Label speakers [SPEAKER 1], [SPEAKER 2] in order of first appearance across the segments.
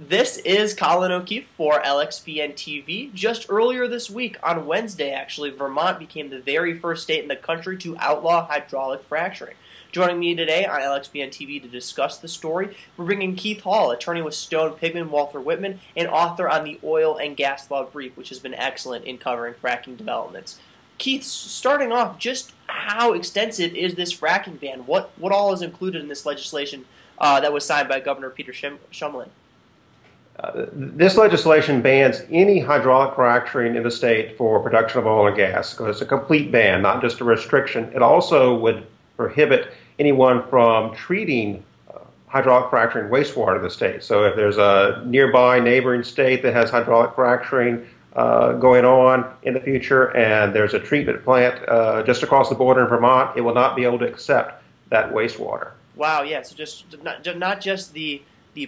[SPEAKER 1] This is Colin O'Keefe for LXBN TV. Just earlier this week, on Wednesday actually, Vermont became the very first state in the country to outlaw hydraulic fracturing. Joining me today on LXBN TV to discuss the story, we're bringing Keith Hall, attorney with Stone, Pigman Walther Wittmann, and author on the Oil and Gas Law Brief, which has been excellent in covering fracking developments. Keith, starting off, just how extensive is this fracking ban? What all is included in this legislation that was signed by Governor Peter Shumlin?
[SPEAKER 2] This legislation bans any hydraulic fracturing in the state for production of oil and gas. So it's a complete ban, not just a restriction. It also would prohibit anyone from treating hydraulic fracturing wastewater in the state. So if there's a nearby neighboring state that has hydraulic fracturing going on in the future and there's a treatment plant just across the border in Vermont, it will not be able to accept that wastewater.
[SPEAKER 1] Wow, yeah, so just not just the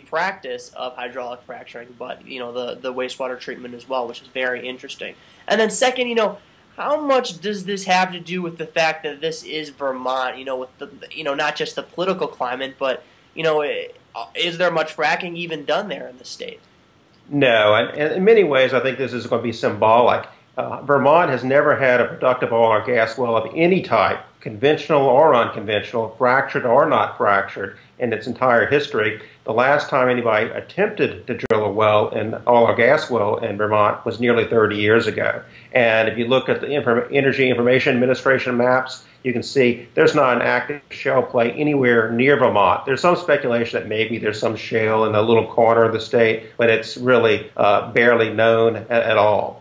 [SPEAKER 1] practice of hydraulic fracturing, but the wastewater treatment as well, which is very interesting. And then second, how much does this have to do with the fact that this is Vermont? With the not just the political climate, but is there much fracking even done there in the state? No,
[SPEAKER 2] and in many ways, I think this is going to be symbolic. Vermont has never had a productive oil or gas well of any type, conventional or unconventional, fractured or not fractured, in its entire history. The last time anybody attempted to drill a well, an oil or gas well in Vermont, was nearly 30 years ago. And if you look at the Energy Information Administration maps, you can see there's not an active shale play anywhere near Vermont. There's some speculation that maybe there's some shale in a little corner of the state, but it's really barely known at all.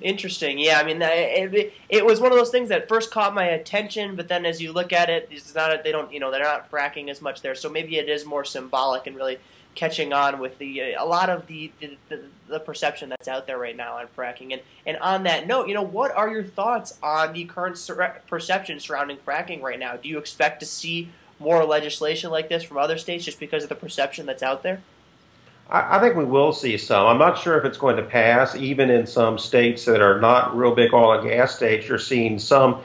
[SPEAKER 1] Interesting. Yeah, I mean, it was one of those things that first caught my attention, but then as you look at it, it's not. They're not fracking as much there. So maybe it is more symbolic and really catching on with a lot of the perception that's out there right now on fracking. And on that note, what are your thoughts on the current perception surrounding fracking right now? Do you expect to see more legislation like this from other states just because of the perception that's out there?
[SPEAKER 2] I think we will see some. I'm not sure if it's going to pass. Even in some states that are not real big oil and gas states, you're seeing some,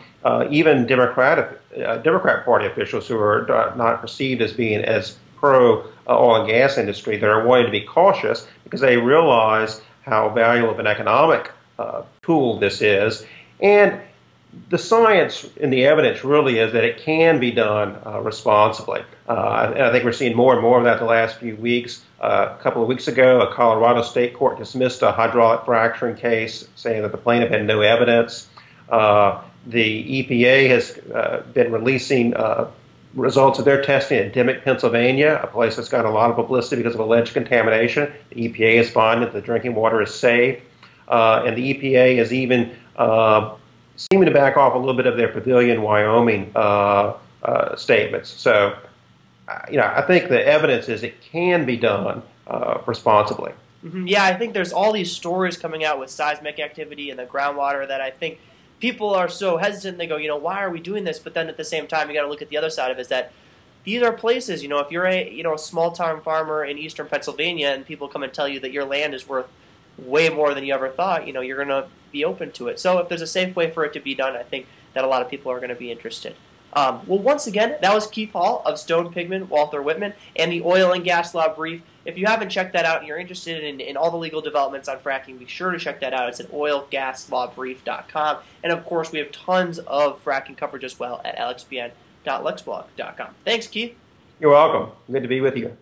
[SPEAKER 2] even Democrat Party officials who are not perceived as being as pro oil and gas industry that are wanting to be cautious because they realize how valuable of an economic tool this is. And the science and the evidence really is that it can be done responsibly. And I think we're seeing more and more of that the last few weeks. A couple of weeks ago, a Colorado state court dismissed a hydraulic fracturing case, saying that the plaintiff had no evidence. The EPA has been releasing results of their testing at Dimick, Pennsylvania, a place that's got a lot of publicity because of alleged contamination. The EPA is finding that the drinking water is safe. And the EPA is even seeming to back off a little bit of their Pavilion, Wyoming statements. So, I think the evidence is it can be done responsibly.
[SPEAKER 1] Yeah, I think there's all these stories coming out with seismic activity in the groundwater that I think people are so hesitant. They go, why are we doing this? But then at the same time, you got to look at the other side of it, is that these are places, if you're a small-town farmer in eastern Pennsylvania and people come and tell you that your land is worth way more than you ever thought, you're going to be open to it. So if there's a safe way for it to be done, I think that a lot of people are going to be interested. Well, once again, that was Keith Hall of Stone, Pigman Walther Wittmann and the Oil and Gas Law Brief. If you haven't checked that out and you're interested in all the legal developments on fracking, be sure to check that out. It's at oilgaslawbrief.com. And, of course, we have tons of fracking coverage as well at lxbn.lexblog.com. Thanks, Keith.
[SPEAKER 2] You're welcome. Good to be with you.